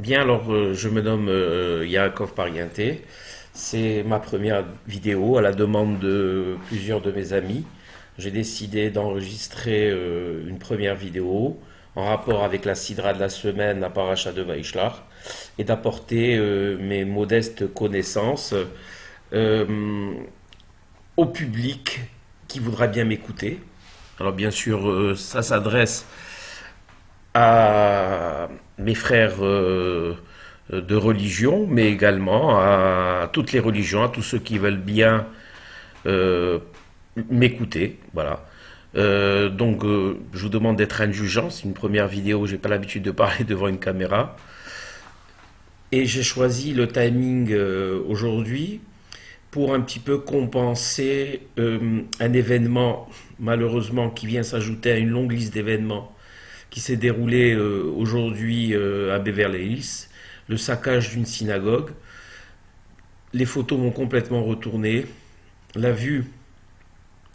Bien, alors je me nomme Yaakov Parienté. C'est ma première vidéo à la demande de plusieurs de mes amis. J'ai décidé d'enregistrer une première vidéo en rapport avec la Sidra de la semaine, la Paracha de Vaishlach, et d'apporter mes modestes connaissances euh, au public qui voudra bien m'écouter. Alors bien sûr, ça s'adresse à mes frères de religion, mais également à toutes les religions, à tous ceux qui veulent bien euh, m'écouter. Voilà. Je vous demande d'être indulgent. C'est une première vidéo, j'ai pas l'habitude de parler devant une caméra. Et j'ai choisi le timing aujourd'hui pour un petit peu compenser un événement, malheureusement, qui vient s'ajouter à une longue liste d'événements qui s'est déroulé aujourd'hui à Beverly Hills, le saccage d'une synagogue. Les photos m'ont complètement retourné. La vue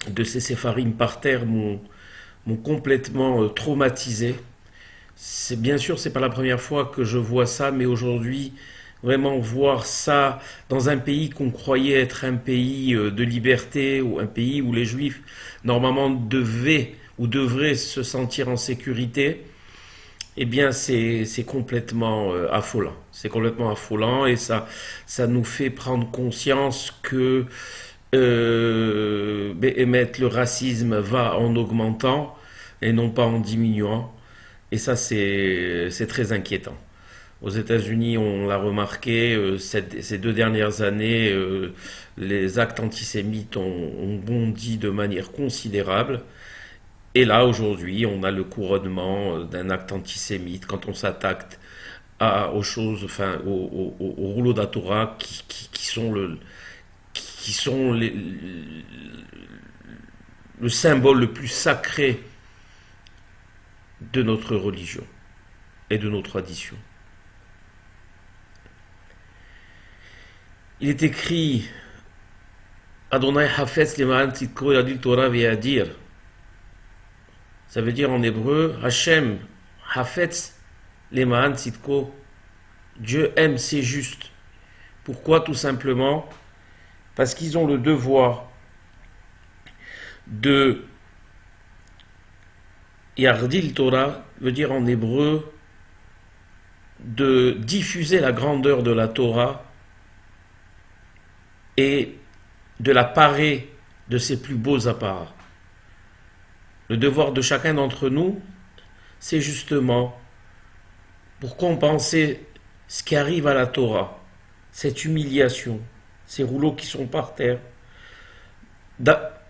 de ces séfarim par terre m'ont complètement traumatisé. C'est bien sûr, c'est pas la première fois que je vois ça, mais aujourd'hui, vraiment voir ça dans un pays qu'on croyait être un pays de liberté ou un pays où les Juifs normalement devaient ou devraient se sentir en sécurité, eh bien c'est complètement affolant. C'est complètement affolant et ça nous fait prendre conscience que le racisme va en augmentant et non pas en diminuant. Et ça, c'est très inquiétant. Aux États-Unis, on l'a remarqué, ces 2 dernières années, les actes antisémites ont bondi de manière considérable. Et là, aujourd'hui, on a le couronnement d'un acte antisémite quand on s'attaque aux choses, enfin, au rouleau de la Torah qui sont le symbole le plus sacré de notre religion et de nos traditions. Il est écrit Adonai Hafetz Leman Tzidko Yadil Torah Ve'adir. Ça veut dire en hébreu Hachem Hafetz Leman Tzidko. Dieu aime ses justes. Pourquoi? Tout simplement parce qu'ils ont le devoir de Yardil Torah, veut dire en hébreu de diffuser la grandeur de la Torah et de la parer de ses plus beaux apparats. Le devoir de chacun d'entre nous, c'est justement pour compenser ce qui arrive à la Torah, cette humiliation, ces rouleaux qui sont par terre.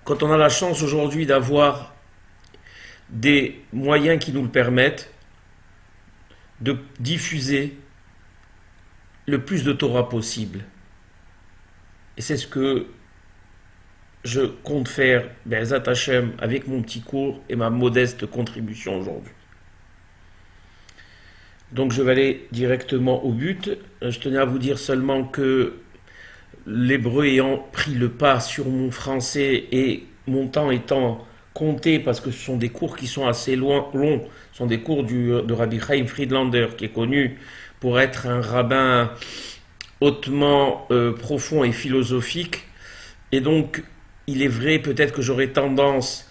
Quand on a la chance aujourd'hui d'avoir des moyens qui nous le permettent, de diffuser le plus de Torah possible. Et c'est ce que je compte faire, Be'ezat Hashem, avec mon petit cours et ma modeste contribution aujourd'hui. Donc je vais aller directement au but. Je tenais à vous dire seulement que l'hébreu ayant pris le pas sur mon français et mon temps étant compté, parce que ce sont des cours qui sont assez longs, ce sont des cours de Rabbi Chaim Friedlander, qui est connu pour être un rabbin hautement profond et philosophique. Et donc, il est vrai peut-être que j'aurais tendance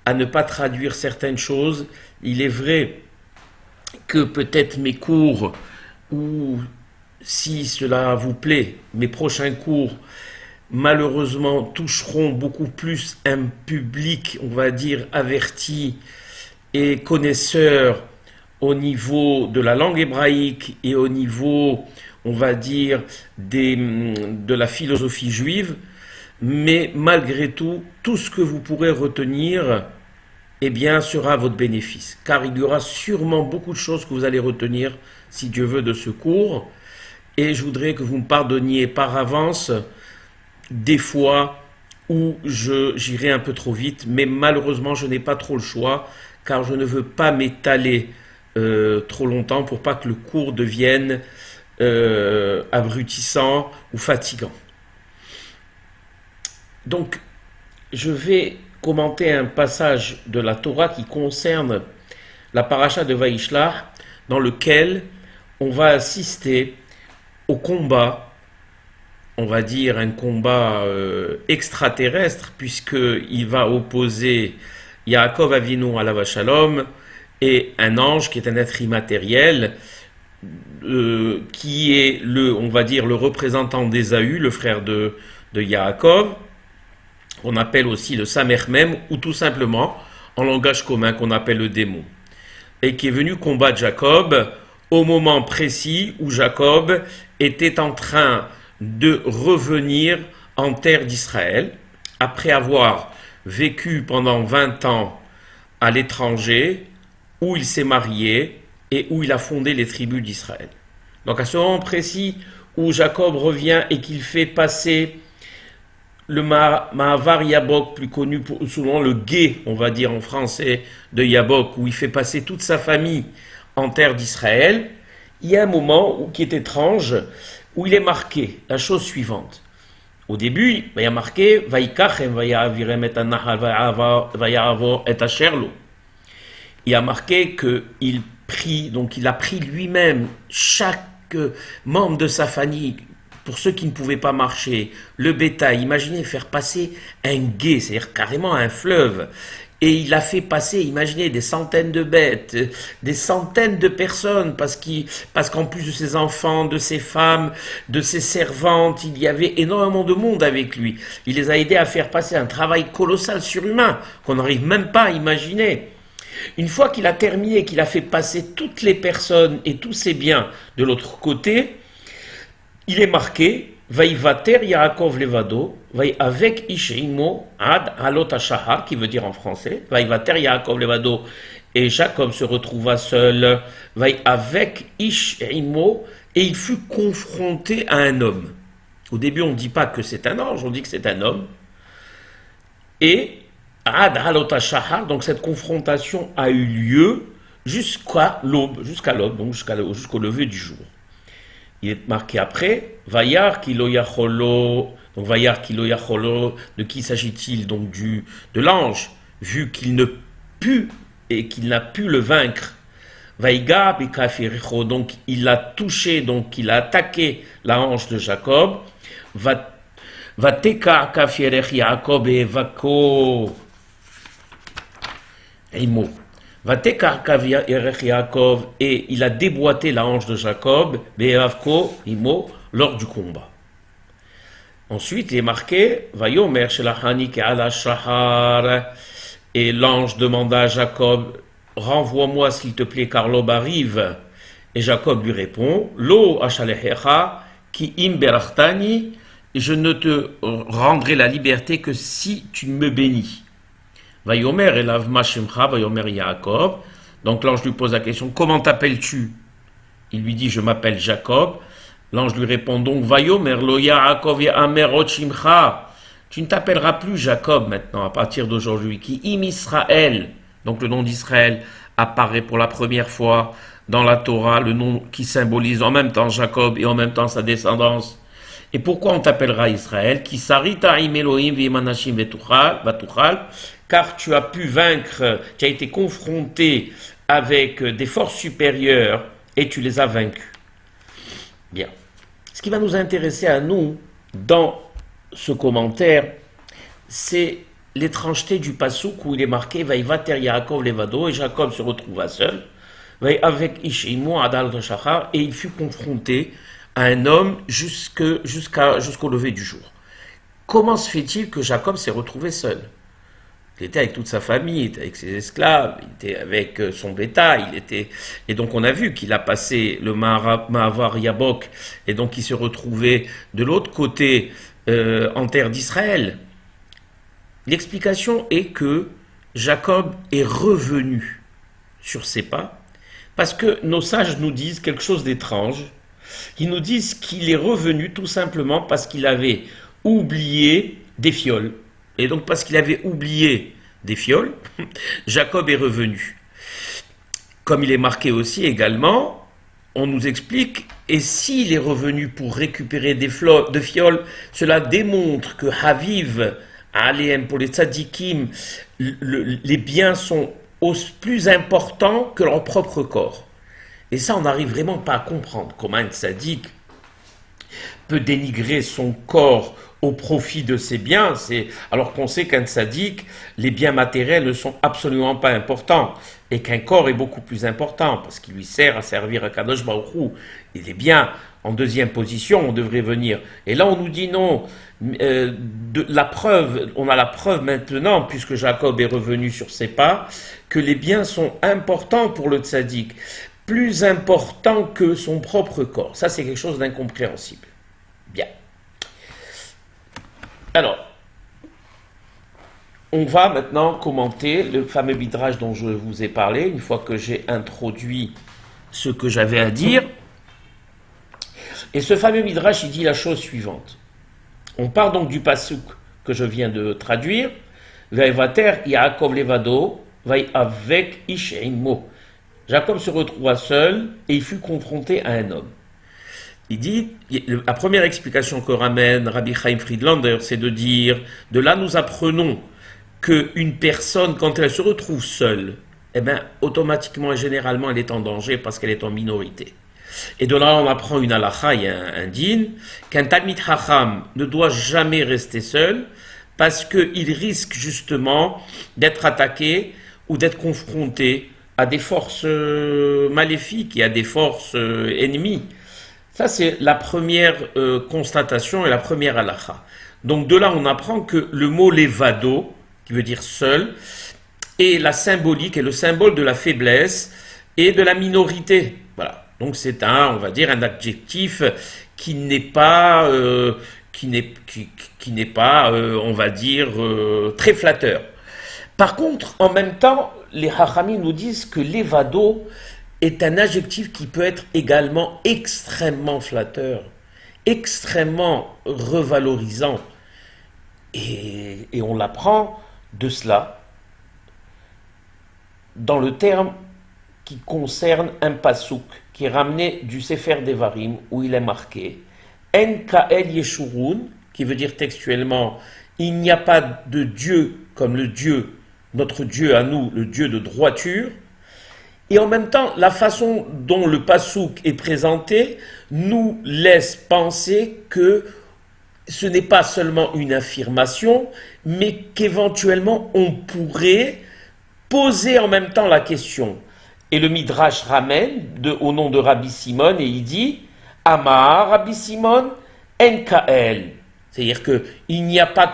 à ne pas traduire certaines choses. Il est vrai que peut-être mes cours, ou si cela vous plaît, mes prochains cours, malheureusement, toucheront beaucoup plus un public, on va dire, averti et connaisseur au niveau de la langue hébraïque et au niveau, on va dire, de la philosophie juive. Mais malgré tout, tout ce que vous pourrez retenir, eh bien, sera à votre bénéfice. Car il y aura sûrement beaucoup de choses que vous allez retenir, si Dieu veut, de ce cours. Et je voudrais que vous me pardonniez par avance des fois où j'irai un peu trop vite. Mais malheureusement, je n'ai pas trop le choix, car je ne veux pas m'étaler trop longtemps pour pas que le cours devienne abrutissant ou fatigant. Donc, je vais commenter un passage de la Torah qui concerne la paracha de Vaishlach, dans lequel on va assister au combat, on va dire un combat extraterrestre, puisqu'il va opposer Yaakov Avinu alav Shalom et un ange qui est un être immatériel, qui est on va dire, le représentant d'Ésaü, le frère de Yaakov, qu'on appelle aussi le Samer Mem, ou tout simplement, en langage commun, qu'on appelle le démon, et qui est venu combattre Jacob au moment précis où Jacob était en train de revenir en terre d'Israël, après avoir vécu pendant 20 ans à l'étranger, où il s'est marié et où il a fondé les tribus d'Israël. Donc à ce moment précis où Jacob revient et qu'il fait passer le Mahavar Yabok, plus connu sous le nom le gué, on va dire en français, de Yabok, où il fait passer toute sa famille en terre d'Israël, il y a un moment qui est étrange, où il est marqué la chose suivante. Au début, il y a marqué Vaikachem vayavirem et anahal vayavo et asherlo. Il y a marqué qu'il prie, donc il a pris lui-même chaque membre de sa famille, pour ceux qui ne pouvaient pas marcher, le bétail. Imaginez faire passer un gué, c'est-à-dire carrément un fleuve. Et il a fait passer, imaginez, des centaines de bêtes, des centaines de personnes, parce qu'en plus de ses enfants, de ses femmes, de ses servantes, il y avait énormément de monde avec lui. Il les a aidés à faire passer un travail colossal surhumain, qu'on n'arrive même pas à imaginer. Une fois qu'il a terminé, qu'il a fait passer toutes les personnes et tous ses biens de l'autre côté, il est marqué Vaïvater Yaakov Levado, Vaï avec Isheimo Ad Halot Shahar, qui veut dire en français, Vaïvater Yaakov Levado, et Jacob se retrouva seul, Vaï avec Isheimo, et il fut confronté à un homme. Au début, on ne dit pas que c'est un ange, on dit que c'est un homme. Et Ad Halot Shahar, donc cette confrontation a eu lieu jusqu'à l'aube, donc jusqu'au lever du jour. Il est marqué après, Vayar Kilo Yacholo. Donc Vayar Kilo Yacholo, de qui s'agit-il? Donc de l'ange, vu qu'il ne put et qu'il n'a pu le vaincre. Vaiga Bikafiricho, donc il a touché, donc il a attaqué la hanche de Jacob. Vateka Kafirech Yaakov et Vako Imo. Vatekar Kavierech Yaakov, et il a déboîté la hanche de Jacob, Beavko, Imo, lors du combat. Ensuite, il est marqué, Vayomer Shelachani Ke'ala Shahar, et l'ange demanda à Jacob, renvoie-moi s'il te plaît, car l'aube arrive. Et Jacob lui répond, Lo Ashalehecha, Ki im berachtani, je ne te rendrai la liberté que si tu me bénis. Vayomer elav mashemcha, Vayomer Yaakov. Donc l'ange lui pose la question, comment t'appelles-tu? Il lui dit, je m'appelle Jacob. L'ange lui répond donc, Vayomer lo Yaakov Yamer Ochimcha. Tu ne t'appelleras plus Jacob maintenant, à partir d'aujourd'hui. Qui im Israël. Donc le nom d'Israël apparaît pour la première fois dans la Torah, le nom qui symbolise en même temps Jacob et en même temps sa descendance. Et pourquoi on t'appellera Israël? Qui sarita im Elohim v'imanashim vatuchal, car tu as pu vaincre, tu as été confronté avec des forces supérieures et tu les as vaincus. Bien. Ce qui va nous intéresser à nous dans ce commentaire, c'est l'étrangeté du passouk où il est marqué Vaïvater Yaakov Levado, et Jacob se retrouva seul, avec Ishimo Adal Shachar, et il fut confronté à un homme jusqu'au lever du jour. Comment se fait-il que Jacob s'est retrouvé seul? Il était avec toute sa famille, il était avec ses esclaves, il était avec son bétail, et donc on a vu qu'il a passé le Mahavar Yabok, et donc il s'est retrouvé de l'autre côté en terre d'Israël. L'explication est que Jacob est revenu sur ses pas, parce que nos sages nous disent quelque chose d'étrange. Ils nous disent qu'il est revenu tout simplement parce qu'il avait oublié des fioles. Et donc parce qu'il avait oublié des fioles, Jacob est revenu. Comme il est marqué aussi également, on nous explique, et s'il est revenu pour récupérer des fioles, cela démontre que Haviv, Aleem, pour les tzadikim, les biens sont plus importants que leur propre corps. Et ça, on n'arrive vraiment pas à comprendre comment un tzaddik peut dénigrer son corps au profit de ses biens, alors qu'on sait qu'un tzaddik, les biens matériels ne sont absolument pas importants, et qu'un corps est beaucoup plus important, parce qu'il lui sert à servir à Kadosh Baruch Hu. Et les biens, en deuxième position, on devrait venir. Et là, on nous dit non. La preuve, on a la preuve maintenant, puisque Jacob est revenu sur ses pas, que les biens sont importants pour le tzaddik, plus importants que son propre corps. Ça, c'est quelque chose d'incompréhensible. Bien. Alors, on va maintenant commenter le fameux midrash dont je vous ai parlé, une fois que j'ai introduit ce que j'avais à dire. Et ce fameux midrash, il dit la chose suivante. On part donc du pasuk que je viens de traduire. Vaïvater Yaakov levado, vaï avec ish imo. Jacob se retrouva seul et il fut confronté à un homme. Il dit, la première explication que ramène Rabbi Chaim Friedlander, c'est de dire, de là nous apprenons qu'une personne, quand elle se retrouve seule, eh bien, automatiquement et généralement, elle est en danger parce qu'elle est en minorité. Et de là, on apprend une halakha et un din, qu'un Talmid Chacham ne doit jamais rester seul parce qu'il risque justement d'être attaqué ou d'être confronté à des forces maléfiques et à des forces ennemies. Ça, c'est la première constatation et la première halakha. Donc de là, on apprend que le mot levado, qui veut dire seul, est la symbolique, est le symbole de la faiblesse et de la minorité. Voilà. Donc c'est on va dire, un adjectif qui n'est pas, on va dire, très flatteur. Par contre, en même temps, les Chachamim nous disent que levado est un adjectif qui peut être également extrêmement flatteur, extrêmement revalorisant. Et on l'apprend de cela dans le terme qui concerne un pasouk, qui est ramené du Sefer Devarim, où il est marqué En Kael Yeshurun, qui veut dire textuellement il n'y a pas de Dieu comme le Dieu, notre Dieu à nous, le Dieu de droiture. Et en même temps, la façon dont le pasouk est présenté nous laisse penser que ce n'est pas seulement une affirmation, mais qu'éventuellement on pourrait poser en même temps la question. Et le Midrash ramène au nom de Rabbi Simon et il dit Amar Rabbi Simon En Kael. C'est-à-dire qu'il n'y a pas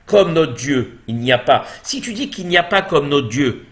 comme notre Dieu. Il n'y a pas. Si tu dis qu'il n'y a pas comme notre Dieu,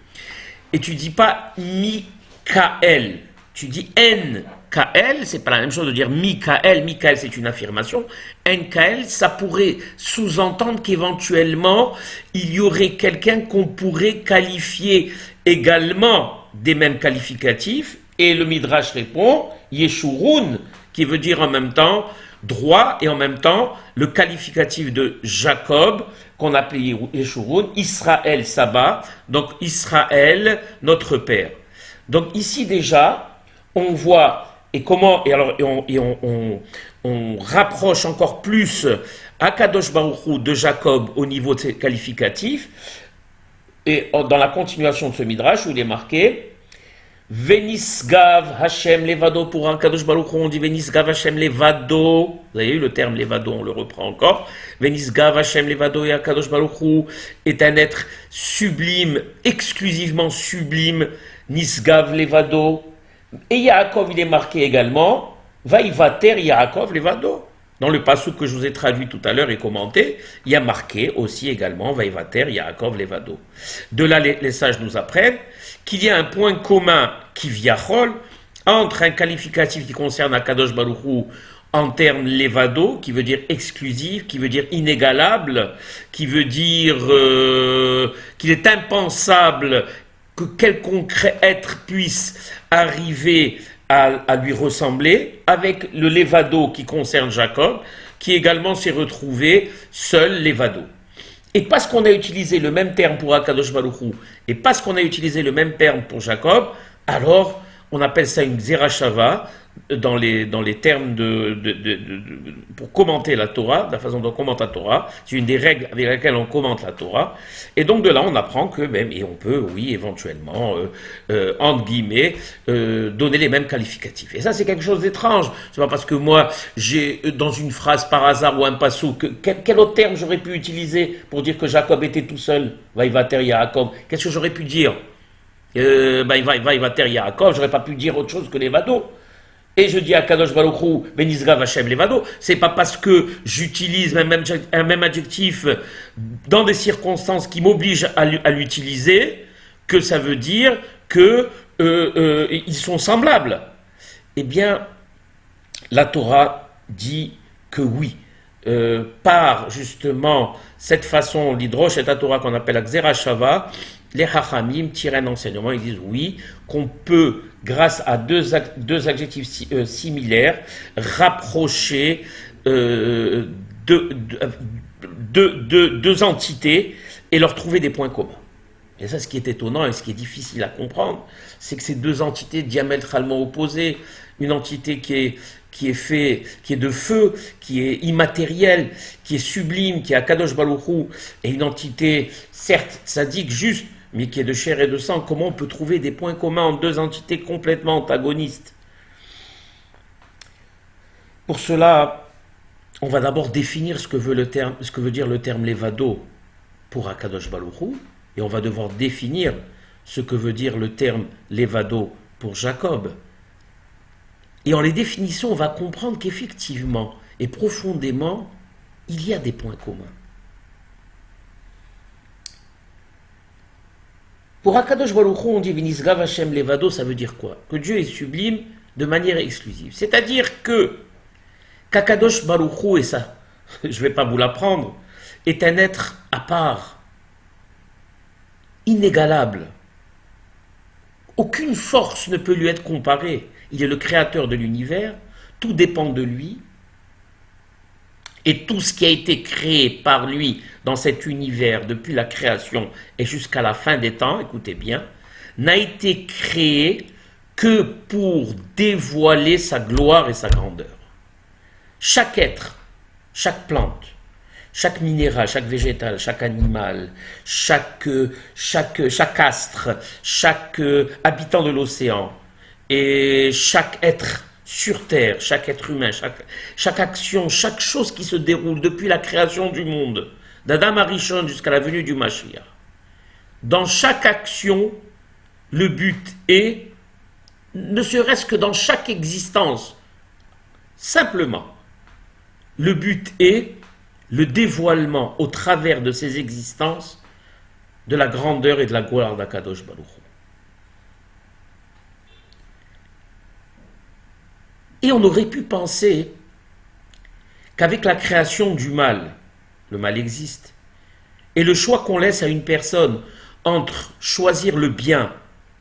et tu dis pas Mikael, tu dis N-K-L, c'est pas la même chose de dire Mikael. Mikael, c'est une affirmation. N-K-L, ça pourrait sous-entendre qu'éventuellement, il y aurait quelqu'un qu'on pourrait qualifier également des mêmes qualificatifs. Et le Midrash répond Yeshurun, qui veut dire en même temps droit et en même temps le qualificatif de Jacob, qu'on appelait Yeshurun, Israël Saba, donc Israël, notre Père. Donc ici déjà, on voit, on rapproche encore plus Akadosh Baruch Hu de Jacob au niveau de ses qualificatifs, et dans la continuation de ce Midrash où il est marqué Venisgav Hashem Levado, pour Akadosh Baruch Hu, on dit Venisgav Hashem Levado. Vous avez eu le terme Levado, on le reprend encore. Venisgav Hashem Levado, et Akadosh Baruch Hu est un être sublime, exclusivement sublime. Nisgav Levado. Et Yaakov, il est marqué également Vaïvater Yaakov Levado. Dans le passage que je vous ai traduit tout à l'heure et commenté, il y a marqué aussi également Vaïvater Yaakov Levado. De là, les sages nous apprennent qu'il y a un point commun qui viachol entre un qualificatif qui concerne Akadosh Baruch Hu en termes levado, qui veut dire exclusif, qui veut dire inégalable, qui veut dire qu'il est impensable que quelconque être puisse arriver à lui ressembler, avec le levado qui concerne Jacob, qui également s'est retrouvé seul levado. Et parce qu'on a utilisé le même terme pour Akadosh Baruch Hu, et parce qu'on a utilisé le même terme pour Jacob, alors on appelle ça une zerachava, dans les termes pour commenter la Torah, de la façon dont on commente la Torah. C'est une des règles avec laquelle on commente la Torah. Et donc de là, on apprend que même, et on peut, oui, éventuellement, entre guillemets, donner les mêmes qualificatifs. Et ça, c'est quelque chose d'étrange. C'est pas parce que moi, j'ai, dans une phrase par hasard ou un passou, quel autre terme j'aurais pu utiliser pour dire que Jacob était tout seul? Vaïvater Yaakov. Qu'est-ce que j'aurais pu dire? Vaïvater Yaakov, j'aurais pas pu dire autre chose que les vados. Et je dis à Kadosh Baruch Hu, Benizgav Hashem Levado, c'est pas parce que j'utilise un même adjectif dans des circonstances qui m'obligent à l'utiliser que ça veut dire que ils sont semblables. Eh bien, la Torah dit que oui. Par justement cette façon, l'hydroche et la Torah qu'on appelle la Xera Shava, les Hachamim tirent un enseignement, ils disent oui, qu'on peut, grâce à deux adjectifs similaires, rapprocher deux entités et leur trouver des points communs. Et ça, ce qui est étonnant et ce qui est difficile à comprendre, c'est que ces deux entités diamétralement opposées, une entité qui est de feu, qui est immatérielle, qui est sublime, qui est Akadosh Baruch Hu, et une entité, certes, sadique, juste, mais qui est de chair et de sang. Comment on peut trouver des points communs entre deux entités complètement antagonistes? Pour cela, on va d'abord définir ce que veut dire le terme Levado pour Akadosh Baruch Hu, et on va devoir définir ce que veut dire le terme Levado pour Jacob. Et en les définissant, on va comprendre qu'effectivement et profondément, il y a des points communs. Pour Akadosh Baruch Hu, on dit V'nizgav Hashem Levado, ça veut dire quoi? Que Dieu est sublime de manière exclusive. C'est-à-dire qu'Akadosh Baruch Hu, et ça, je ne vais pas vous l'apprendre, est un être à part, inégalable. Aucune force ne peut lui être comparée. Il est le créateur de l'univers, tout dépend de lui, et tout ce qui a été créé par lui dans cet univers depuis la création et jusqu'à la fin des temps, écoutez bien, n'a été créé que pour dévoiler sa gloire et sa grandeur. Chaque être, chaque plante, chaque minéral, chaque végétal, chaque animal, chaque astre, chaque habitant de l'océan et chaque être sur Terre, chaque être humain, chaque action, chaque chose qui se déroule depuis la création du monde, d'Adam Arishon jusqu'à la venue du Mashiach. Dans chaque action, le but est, ne serait-ce que dans chaque existence, simplement, le but est le dévoilement au travers de ces existences de la grandeur et de la gloire d'Akadosh Baruch Hu. Et on aurait pu penser qu'avec la création du mal, le mal existe, et le choix qu'on laisse à une personne entre choisir le bien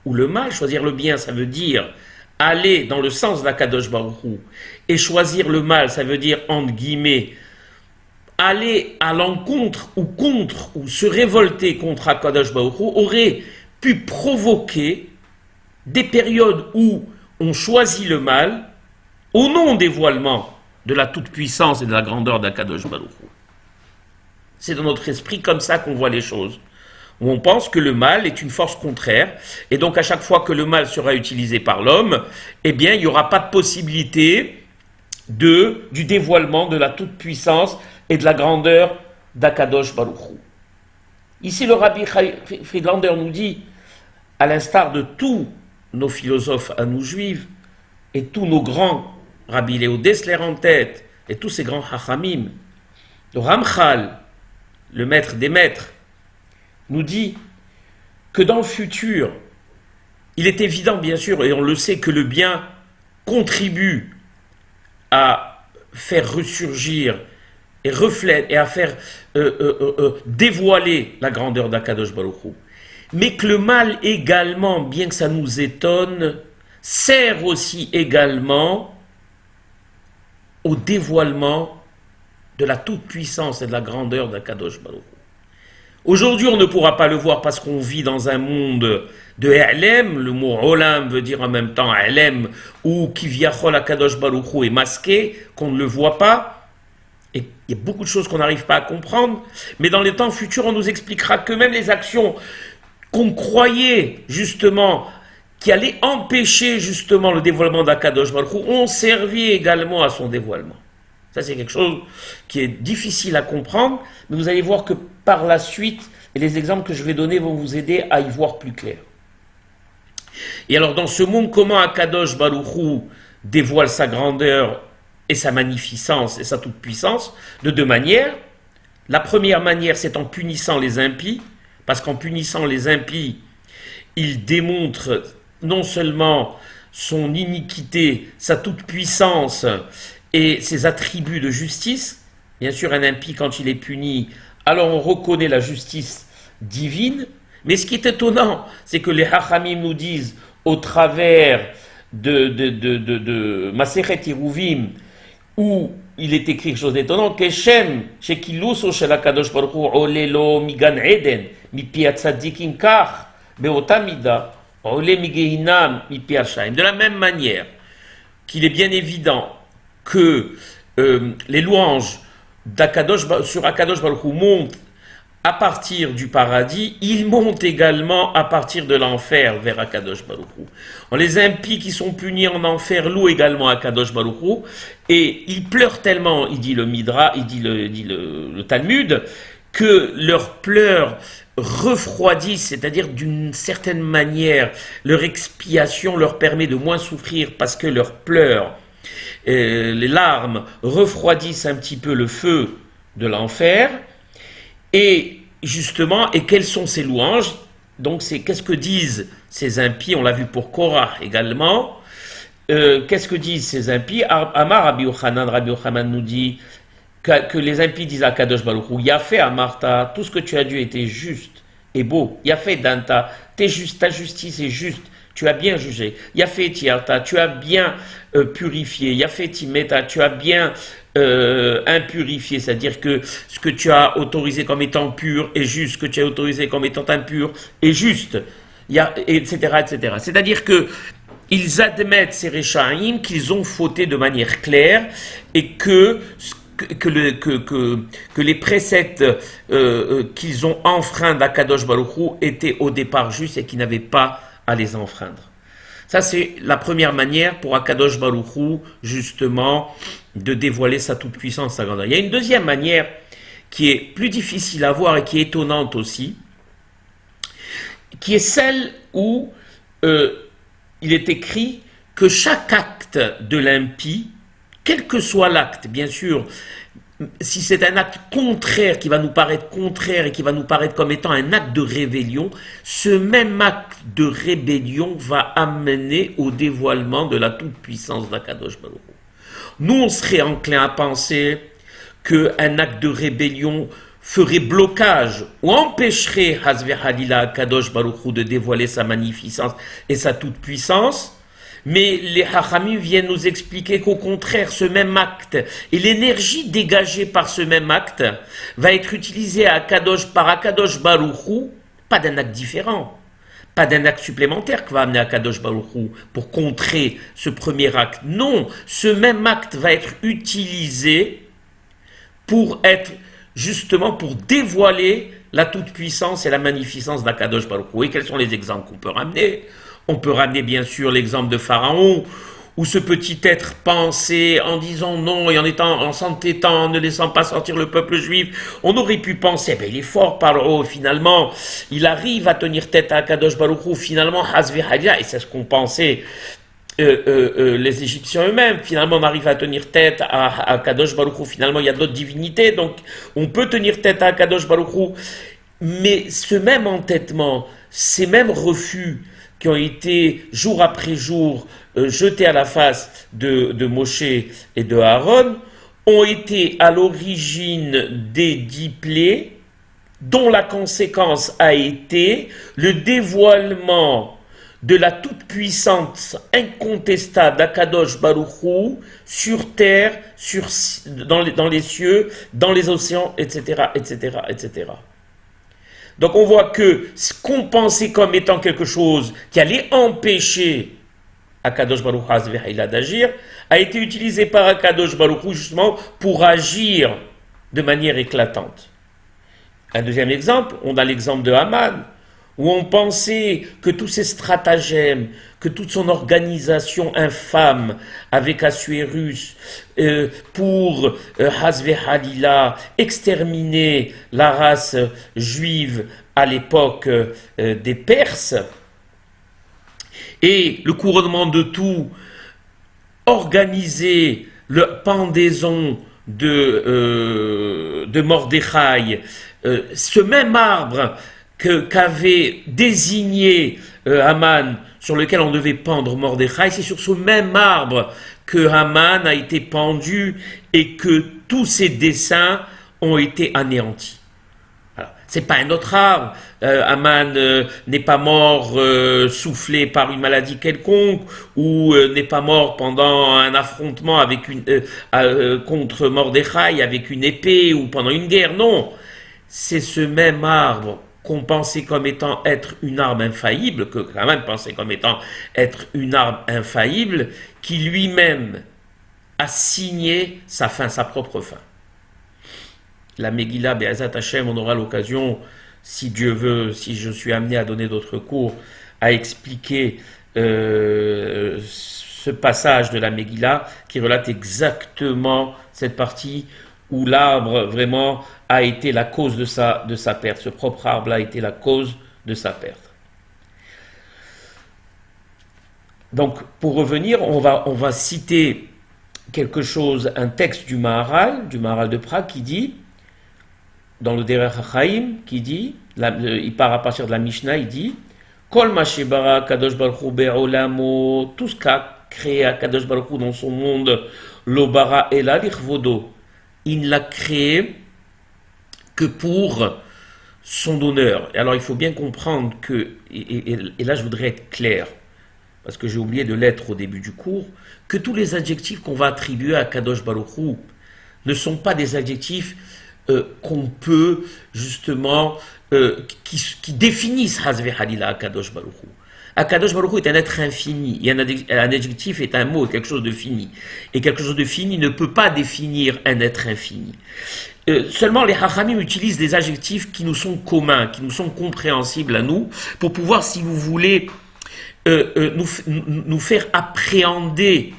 ou le mal, choisir le bien, ça veut dire aller dans le sens d'Akadosh Baruch Hu, et choisir le mal, ça veut dire, entre guillemets, aller à l'encontre ou se révolter contre Akadosh Baruch Hu, aurait pu provoquer des périodes où on choisit le mal au non-dévoilement de la toute-puissance et de la grandeur d'Akadosh Baruch Hu. C'est dans notre esprit comme ça qu'on voit les choses. Où on pense que le mal est une force contraire, et donc à chaque fois que le mal sera utilisé par l'homme, eh bien il n'y aura pas de possibilité du dévoilement de la toute-puissance et de la grandeur d'Akadosh Baruch Hu. Ici le Rabbi Friedlander nous dit, à l'instar de tous nos philosophes à nous juifs, et tous nos grands, Rabbi Léo Dessler en tête, et tous ces grands hachamim, le Ramchal, le maître des maîtres, nous dit que dans le futur, il est évident bien sûr, et on le sait, que le bien contribue à faire ressurgir et reflète et à faire dévoiler la grandeur d'Akadosh Baruch Hu. Mais que le mal également, bien que ça nous étonne, sert aussi également au dévoilement de la toute-puissance et de la grandeur d'Akadosh Baruch Hu. Aujourd'hui, on ne pourra pas le voir parce qu'on vit dans un monde de I'lem. Le mot Olam veut dire en même temps I'lem, ou Kivyachol Akadosh Baruch Hu est masqué, qu'on ne le voit pas. Et il y a beaucoup de choses qu'on n'arrive pas à comprendre. Mais dans les temps futurs, on nous expliquera que même les actions qu'on croyait justement qui allaient empêcher justement le dévoilement d'Akadosh Baruch Hu ont servi également à son dévoilement. Ça, c'est quelque chose qui est difficile à comprendre, mais vous allez voir que par la suite, et les exemples que je vais donner vont vous aider à y voir plus clair. Et alors, dans ce monde, comment Akadosh Baruch Hu dévoile sa grandeur et sa magnificence et sa toute-puissance? De deux manières. La première manière, c'est en punissant les impies, parce qu'en punissant les impies, il démontre non seulement son iniquité, sa toute-puissance, et ses attributs de justice. Bien sûr, un impie, quand il est puni, alors on reconnaît la justice divine. Mais ce qui est étonnant, c'est que les Hachamim nous disent, au travers de Masechet Yeruvim, où il est écrit quelque chose d'étonnant, Keshem, Shekiluso Shel HaKadosh Baruch Hu, Olelo Migan Eden, Mipi Atzadikim Kach, Beotamida, Ole Migehinam, Mipi Ashaim. De la même manière qu'il est bien évident que les louanges sur Akadosh Baruch Hu montent à partir du paradis, ils montent également à partir de l'enfer vers Akadosh Baruch Hu. Les impies qui sont punis en enfer louent également Akadosh Baruch Hu, et ils pleurent tellement, il dit le Midra, il dit le Talmud, que leurs pleurs refroidissent, c'est-à-dire d'une certaine manière, leur expiation leur permet de moins souffrir parce que leurs pleurs, les larmes refroidissent un petit peu le feu de l'enfer. Et justement, et quelles sont ces louanges? Donc qu'est-ce que disent ces impies? On l'a vu pour Korah également. Qu'est-ce que disent ces impies? Amar Rabbi Yochanan nous dit que les impies disent à Kadosh Baruch Hu, Yafé Amarta, tout ce que tu as dit était juste et beau. Yafé Danta, ta justice est juste. Tu as bien jugé. Yafé Tiarta, tu as bien purifié. Yafé Timeta, tu as bien impurifié. C'est-à-dire que ce que tu as autorisé comme étant pur est juste, ce que tu as autorisé comme étant impur est juste, etc., etc. C'est-à-dire que ils admettent ces Réchaïm qu'ils ont fauté de manière claire et que les préceptes qu'ils ont enfreints d'Akadosh Baruch Hu étaient au départ justes et qu'ils n'avaient pas à les enfreindre. Ça, c'est la première manière pour Akadosh Baruch Hu, justement, de dévoiler sa toute-puissance, sa grandeur. Il y a une deuxième manière qui est plus difficile à voir et qui est étonnante aussi, qui est celle où il est écrit que chaque acte de l'impie, quel que soit l'acte, bien sûr, si c'est un acte contraire qui va nous paraître contraire et qui va nous paraître comme étant un acte de rébellion, ce même acte de rébellion va amener au dévoilement de la toute-puissance d'Akadosh Baruch Hu. Nous, on serait enclin à penser qu'un acte de rébellion ferait blocage ou empêcherait Hazve Halila Akadosh Baruch Hu de dévoiler sa magnificence et sa toute-puissance. Mais les Hachamim viennent nous expliquer qu'au contraire, ce même acte et l'énergie dégagée par ce même acte va être utilisée par Akadosh Baruch Hu, pas d'un acte différent, pas d'un acte supplémentaire que va amener Akadosh Baruch Hu pour contrer ce premier acte. Non, ce même acte va être utilisé pour dévoiler la toute-puissance et la magnificence d'Akadosh Baruch Hu. Et quels sont les exemples qu'on peut ramener? On peut ramener bien sûr l'exemple de Pharaon, où ce petit être pensait en disant non et en s'entêtant, en ne laissant pas sortir le peuple juif. On aurait pu penser, il est fort Pharaon, finalement, il arrive à tenir tête à Akadosh Baruch Hu, finalement, Hazve Hadia, et c'est ce qu'ont pensé les Égyptiens eux-mêmes. Finalement, on arrive à tenir tête à Akadosh Baruch Hu, finalement, il y a d'autres divinités, donc on peut tenir tête à Akadosh Baruch Hu. Mais ce même entêtement, ces mêmes refus, qui ont été jour après jour jetés à la face de Moshe et de Aaron, ont été à l'origine des 10 plaies, dont la conséquence a été le dévoilement de la toute-puissance incontestable d'Akadosh Baruch Hu sur terre, dans les cieux, dans les océans, etc., etc., etc. Donc on voit que ce qu'on pensait comme étant quelque chose qui allait empêcher Akadosh Baruch Hu Haz V'Haïla d'agir, a été utilisé par Akadosh Baruch Hu justement pour agir de manière éclatante. Un deuxième exemple, on a l'exemple de Haman, où on pensait que tous ses stratagèmes, que toute son organisation infâme avec Assuérus pour Haz V'Halila exterminer la race juive à l'époque des Perses, et le couronnement de tout, organiser le pendaison de Mordechai, ce même arbre qu'avait désigné Haman, sur lequel on devait pendre Mordechai, c'est sur ce même arbre que Haman a été pendu et que tous ses desseins ont été anéantis. C'est pas un autre arbre. Haman n'est pas mort soufflé par une maladie quelconque ou n'est pas mort pendant un affrontement avec contre Mordechai avec une épée ou pendant une guerre. Non, c'est ce même arbre qu'on pensait comme étant être une arme infaillible, que Haman pensait comme étant être une arme infaillible, qui lui-même a signé sa fin, sa propre fin. La Megillah, Be'ezat Hashem, on aura l'occasion, si Dieu veut, si je suis amené à donner d'autres cours, à expliquer ce passage de la Megillah qui relate exactement cette partie où l'arbre vraiment a été la cause de sa perte. Ce propre arbre a été la cause de sa perte. Donc, pour revenir, on va citer quelque chose, un texte du Maharal de Prague qui dit, dans le Derech HaChaim, qui dit, il part à partir de la Mishnah, il dit Kol ma shebara Kadosh Baruch Hu be'olamo, tout ce qu'a créé Kadosh Baruch Hu dans son monde, lo bara ela lichvodo, il ne l'a créé que pour son honneur. Et alors il faut bien comprendre que, et là je voudrais être clair, parce que j'ai oublié de l'être au début du cours, que tous les adjectifs qu'on va attribuer à Kadosh Baruch Hu ne sont pas des adjectifs qu'on peut justement, qui définissent Haz V'Halila Akadosh Baruch Hu. Akadosh Baruch Hu est un être infini, et un adjectif est un mot, quelque chose de fini. Et quelque chose de fini ne peut pas définir un être infini. Seulement les Hachamim utilisent des adjectifs qui nous sont communs, qui nous sont compréhensibles à nous, pour pouvoir, si vous voulez, nous faire appréhender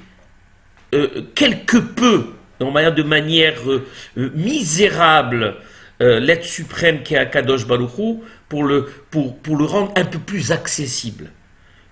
quelque peu, de manière misérable, l'être suprême qui est Akadosh Baruch Hu, pour le rendre un peu plus accessible.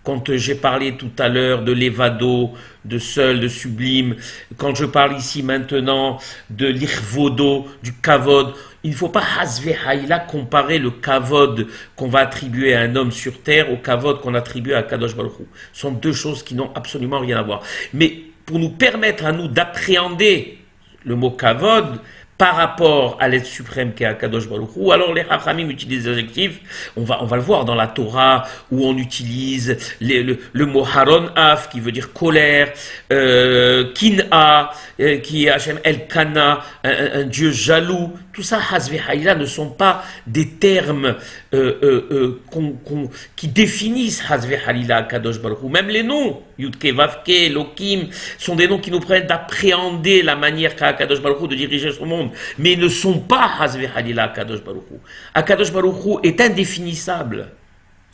Quand j'ai parlé tout à l'heure de l'évado, de seul, de sublime, quand je parle ici maintenant de l'irvodo, du kavod, il ne faut pas Haz V'Halila comparer le kavod qu'on va attribuer à un homme sur terre au kavod qu'on attribue à Akadosh Baruch Hu. Ce sont deux choses qui n'ont absolument rien à voir. Mais pour nous permettre à nous d'appréhender le mot kavod par rapport à l'être suprême qui est Akadosh Baruch Hu, alors les Hachamim utilisent des adjectifs, on va le voir dans la Torah, où on utilise le mot Haron Af, qui veut dire colère, Kin'a, qui est Hashem El-Kana, un Dieu jaloux. Tout ça, Haz V'Halila, ne sont pas des termes qui définissent Haz V'Halila Akadosh Baruch Hu. Même les noms, Yudke, Vavke, Lokim, sont des noms qui nous permettent d'appréhender la manière qu'a Akadosh Baruch Hu de diriger son monde, mais ils ne sont pas Haz V'Halila Akadosh Baruch Hu. Akadosh Baruch Hu est indéfinissable.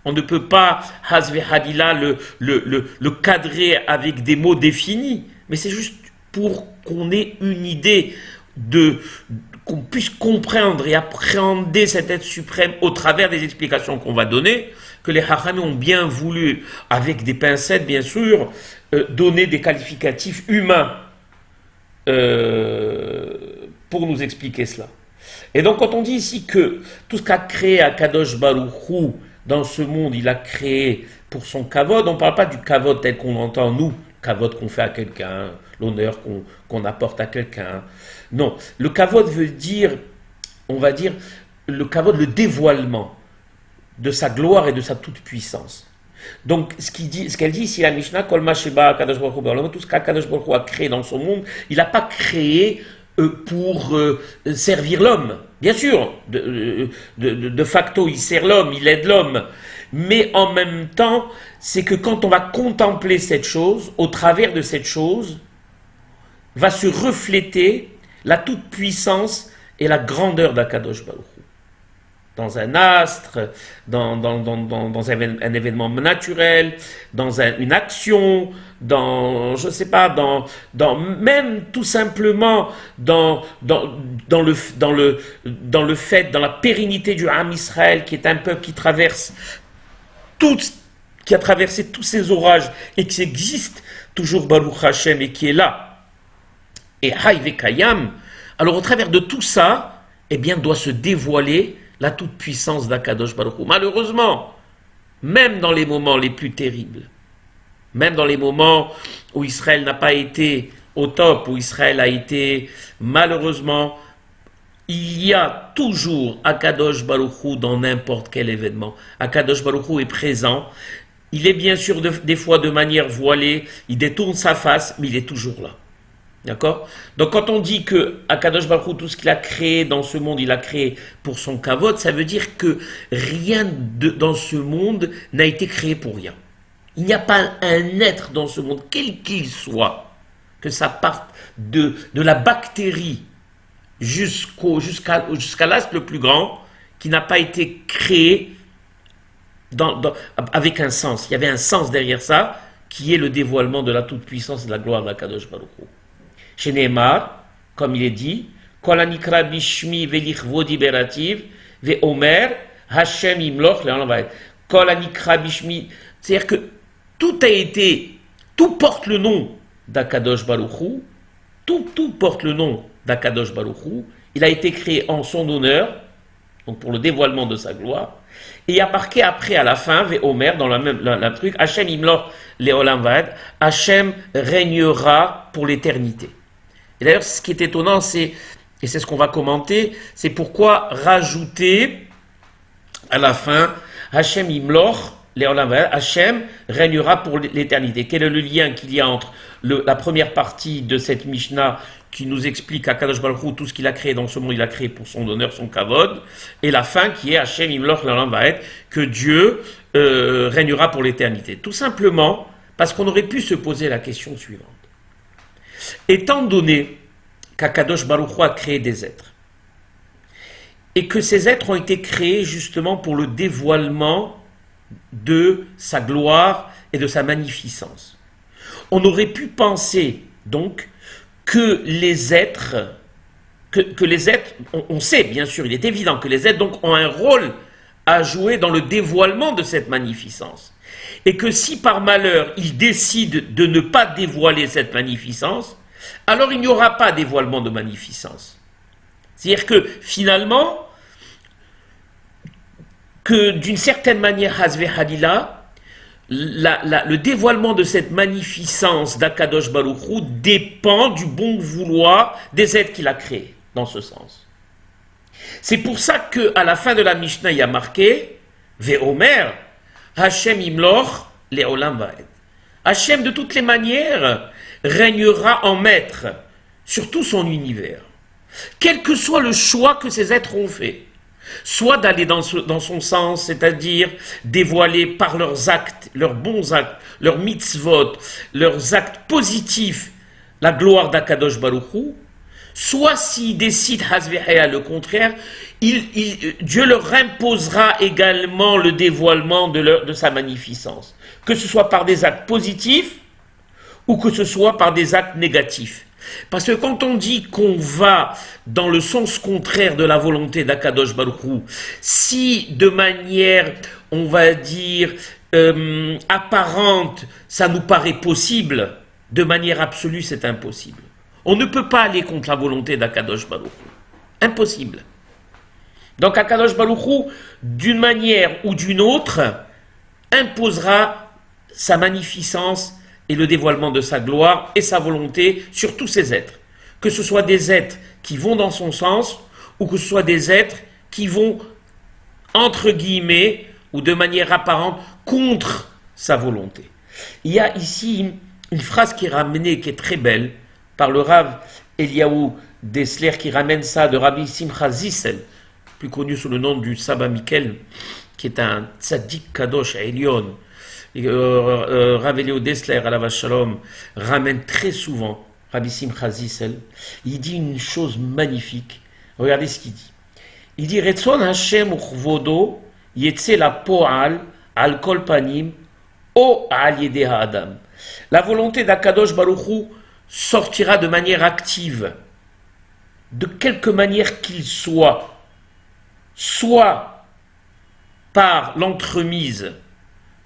On ne peut pas Haz V'Halila le cadrer avec des mots définis, mais c'est juste pour qu'on ait une idée qu'on puisse comprendre et appréhender cet être suprême au travers des explications qu'on va donner, que les Hachamim ont bien voulu, avec des pincettes bien sûr, donner des qualificatifs humains pour nous expliquer cela. Et donc quand on dit ici que tout ce qu'a créé Akadosh Baruch Hu dans ce monde, il a créé pour son kavod, on ne parle pas du kavod tel qu'on l'entend nous, kavod qu'on fait à quelqu'un, l'honneur qu'on apporte à quelqu'un. Non, le kavod veut dire, on va dire, le kavod, le dévoilement de sa gloire et de sa toute-puissance. Donc, ce qu'elle dit ici, la Mishnah, Kol ma sheba Kadosh Baruch Hu, tout ce qu'Akadosh Baruch Hu a créé dans son monde, il n'a pas créé pour servir l'homme. Bien sûr, de facto, il sert l'homme, il aide l'homme. Mais en même temps, c'est que quand on va contempler cette chose, au travers de cette chose, va se refléter la toute-puissance et la grandeur d'Akadosh Baruch Hu. Dans un astre, dans un événement naturel, dans une action, je sais pas, même tout simplement dans le fait, dans la pérennité du Ham Israël, qui est un peuple qui a traversé tous ces orages et qui existe toujours Baruch Hashem et qui est là. Et Haïve Kayam, alors au travers de tout ça, eh bien, doit se dévoiler la toute-puissance d'Akadosh Baruch Hu. Malheureusement, même dans les moments les plus terribles, même dans les moments où Israël n'a pas été au top, où Israël a été, malheureusement, il y a toujours Akadosh Baruch Hu dans n'importe quel événement. Akadosh Baruch Hu est présent. Il est bien sûr des fois de manière voilée, il détourne sa face, mais il est toujours là. D'accord? Donc quand on dit que Akadosh Baruch Hu, tout ce qu'il a créé dans ce monde, il a créé pour son kavod, ça veut dire que rien dans ce monde n'a été créé pour rien. Il n'y a pas un être dans ce monde, quel qu'il soit, que ça parte de la bactérie jusqu'à l'astre le plus grand, qui n'a pas été créé avec un sens. Il y avait un sens derrière ça, qui est le dévoilement de la toute-puissance et de la gloire d'Akadosh Baruch Hu. Chez Neymar, comme il est dit, Kol hanikra bishmi velichvodi berativ veomer Hashem imloch le'olam. Kol hanikra bishmi, c'est-à-dire que tout porte le nom d'Akadosh Baruch Hu, tout porte le nom d'Akadosh Baruch Hu. Il a été créé en son honneur, donc pour le dévoilement de sa gloire. Et il y a marqué après, à la fin, Veomer, dans la truc, Hashem imloch le'olam vaed, Hashem régnera pour l'éternité. Et d'ailleurs, ce qui est étonnant, et c'est ce qu'on va commenter, c'est pourquoi rajouter à la fin Hashem imloch le'olam vaed, Hashem régnera pour l'éternité. Quel est le lien qu'il y a entre la première partie de cette Mishnah qui nous explique à Kadosh Baruch Hu tout ce qu'il a créé dans ce monde, il a créé pour son honneur, son kavod, et la fin qui est Hashem imloch le'olam vaed, que Dieu régnera pour l'éternité. Tout simplement parce qu'on aurait pu se poser la question suivante. Étant donné qu'Akadosh Baruch Hu a créé des êtres, et que ces êtres ont été créés justement pour le dévoilement de sa gloire et de sa magnificence, on aurait pu penser donc que les êtres, on sait bien sûr, il est évident que les êtres donc ont un rôle à jouer dans le dévoilement de cette magnificence. Et que si par malheur ils décident de ne pas dévoiler cette magnificence, alors il n'y aura pas dévoilement de magnificence. C'est-à-dire que finalement, que d'une certaine manière, Hazve Halila, le dévoilement de cette magnificence d'Akadosh Baruch Hu dépend du bon vouloir des êtres qu'il a créés, dans ce sens. C'est pour ça qu'à la fin de la Mishnah, il y a marqué Ve'omer, Hashem imloch le'olam vaed. Hashem, de toutes les manières, régnera en maître sur tout son univers. Quel que soit le choix que ces êtres ont fait, soit d'aller dans son sens, c'est-à-dire dévoiler par leurs actes, leurs bons actes, leurs mitzvot, leurs actes positifs, la gloire d'Akadosh Baruch Hu, soit s'ils décident Hazvehéa le contraire, Dieu leur imposera également le dévoilement de sa magnificence, que ce soit par des actes positifs ou que ce soit par des actes négatifs. Parce que quand on dit qu'on va dans le sens contraire de la volonté d'Akadosh Baruch Hu, si de manière, on va dire, apparente, ça nous paraît possible, de manière absolue, c'est impossible. On ne peut pas aller contre la volonté d'Akadosh Baruch Hu. Impossible. Donc Akadosh Baruch Hu, d'une manière ou d'une autre, imposera sa magnificence et le dévoilement de sa gloire et sa volonté sur tous ces êtres. Que ce soit des êtres qui vont dans son sens ou que ce soit des êtres qui vont, entre guillemets, ou de manière apparente, contre sa volonté. Il y a ici une phrase qui est ramenée, qui est très belle, par le Rav Eliaou Dessler qui ramène ça de Rabbi Simcha Zissel, plus connu sous le nom du Saba Mikel, qui est un tzaddik kadosh à Elion. Rav Eliaou Dessler, alav shalom, ramène très souvent Rabbi Simcha Zissel. Il dit une chose magnifique. Regardez ce qu'il dit. Il dit Retzon Hashem uchvodo yetse la po'al al kol panim o al yedeh ha'adam. La volonté d'Akadosh Baruch Hu sortira de manière active, de quelque manière qu'il soit par l'entremise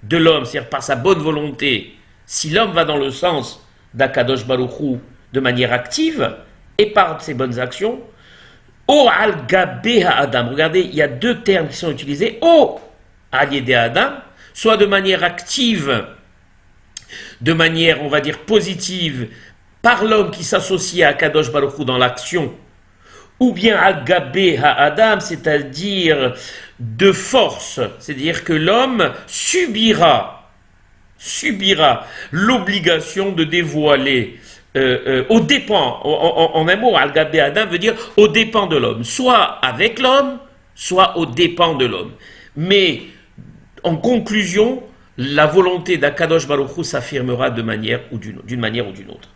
de l'homme, c'est-à-dire par sa bonne volonté, si l'homme va dans le sens d'Akadosh Baruch Hu de manière active, et par ses bonnes actions, O al gabe ha'adam. Regardez, il y a deux termes qui sont utilisés. O al yedeh ha'adam, soit de manière active, de manière, on va dire, positive, par l'homme qui s'associe à Kadosh Baruch Hu dans l'action, ou bien al gabe ha'adam, c'est-à-dire de force, c'est-à-dire que l'homme subira l'obligation de dévoiler aux dépens, en un mot, al-Gabé Adam veut dire aux dépens de l'homme, soit avec l'homme, soit aux dépens de l'homme. Mais en conclusion, la volonté d'Akadosh Baruch Hu s'affirmera d'une manière ou d'une autre.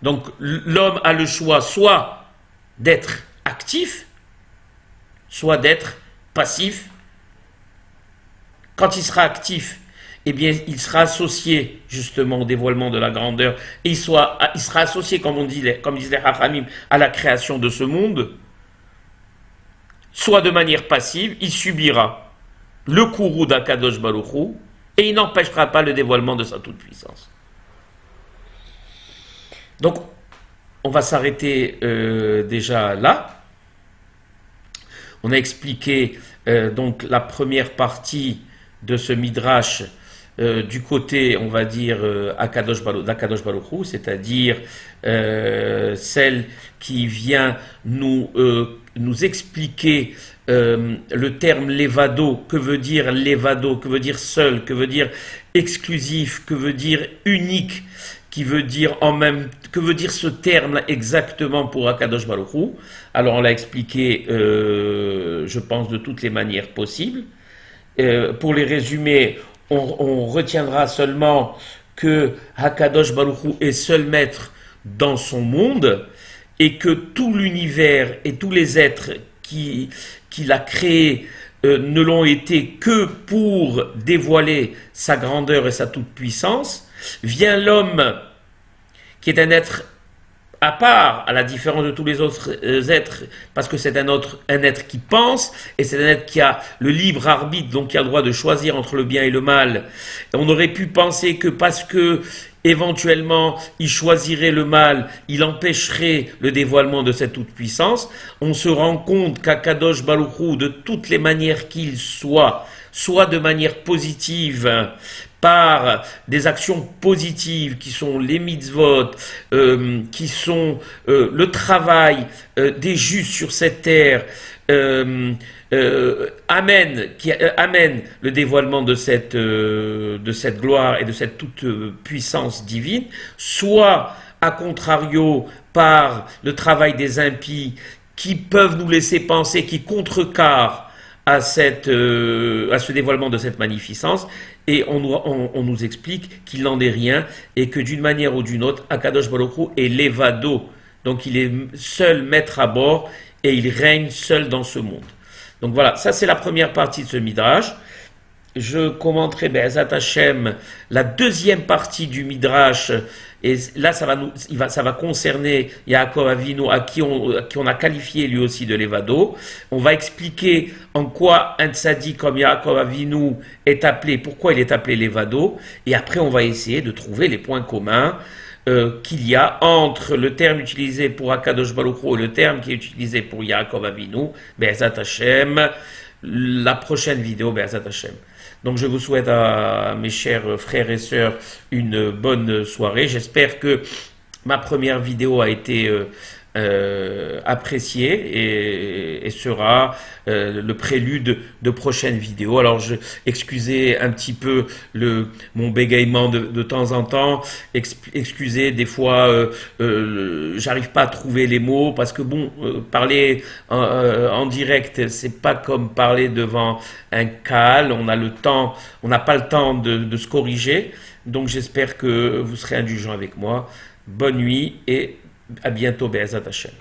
Donc l'homme a le choix soit d'être actif, soit d'être passif. Quand il sera actif, eh bien, il sera associé justement au dévoilement de la grandeur et il sera associé, comme disent les Hachamim, à la création de ce monde. Soit de manière passive, il subira le courroux d'Akadosh Baruch Hu et il n'empêchera pas le dévoilement de sa toute-puissance. Donc, on va s'arrêter déjà là. On a expliqué donc la première partie de ce midrash du côté, on va dire, d'Akadosh Baruch Hu, c'est-à-dire celle qui vient nous expliquer le terme levado, que veut dire levado, que veut dire seul, que veut dire exclusif, que veut dire unique, que veut dire ce terme exactement pour Akadosh Baruch Hu. Alors on l'a expliqué, je pense, de toutes les manières possibles. Pour les résumer, on retiendra seulement que Hakadosh Baruch Hu est seul maître dans son monde et que tout l'univers et tous les êtres qu'il a créés ne l'ont été que pour dévoiler sa grandeur et sa toute-puissance. Vient l'homme qui est un être à part, à la différence de tous les autres êtres, parce que c'est un être qui pense, et c'est un être qui a le libre arbitre, donc qui a le droit de choisir entre le bien et le mal. Et on aurait pu penser que parce que, éventuellement, il choisirait le mal, il empêcherait le dévoilement de cette toute-puissance. On se rend compte qu'Akadosh Baruch Hu, de toutes les manières qu'il soit de manière positive, par des actions positives qui sont les mitzvot, qui sont le travail des justes sur cette terre, amène le dévoilement de cette gloire et de cette toute puissance divine, soit à contrario par le travail des impies qui peuvent nous laisser penser, qui contrecarrent à ce dévoilement de cette magnificence, et on nous explique qu'il n'en est rien, et que d'une manière ou d'une autre, Akadosh Baruch Hu est levado, donc il est seul maître à bord, et il règne seul dans ce monde. Donc voilà, ça c'est la première partie de ce Midrash. Je commenterai Be'ezat Hashem la deuxième partie du Midrash, et là ça va concerner Yaakov Avinu, à qui on a qualifié lui aussi de Levado. On va expliquer en quoi un tzaddik comme Yaakov Avinu est appelé, pourquoi il est appelé Levado, et après on va essayer de trouver les points communs qu'il y a entre le terme utilisé pour Akadosh Baruch Hu et le terme qui est utilisé pour Yaakov Avinu. Be'ezat Hashem, la prochaine vidéo, Be'ezat Hashem. Donc je vous souhaite à mes chers frères et sœurs une bonne soirée. J'espère que ma première vidéo a été apprécié et sera le prélude de prochaines vidéos. Alors, excusez un petit peu mon bégaiement de temps en temps, excusez des fois, j'arrive pas à trouver les mots parce que bon, parler en direct, c'est pas comme parler devant un cal. On n'a pas le temps de se corriger. Donc, j'espère que vous serez indulgents avec moi. Bonne nuit et à bientôt, Be'ezat Hashem.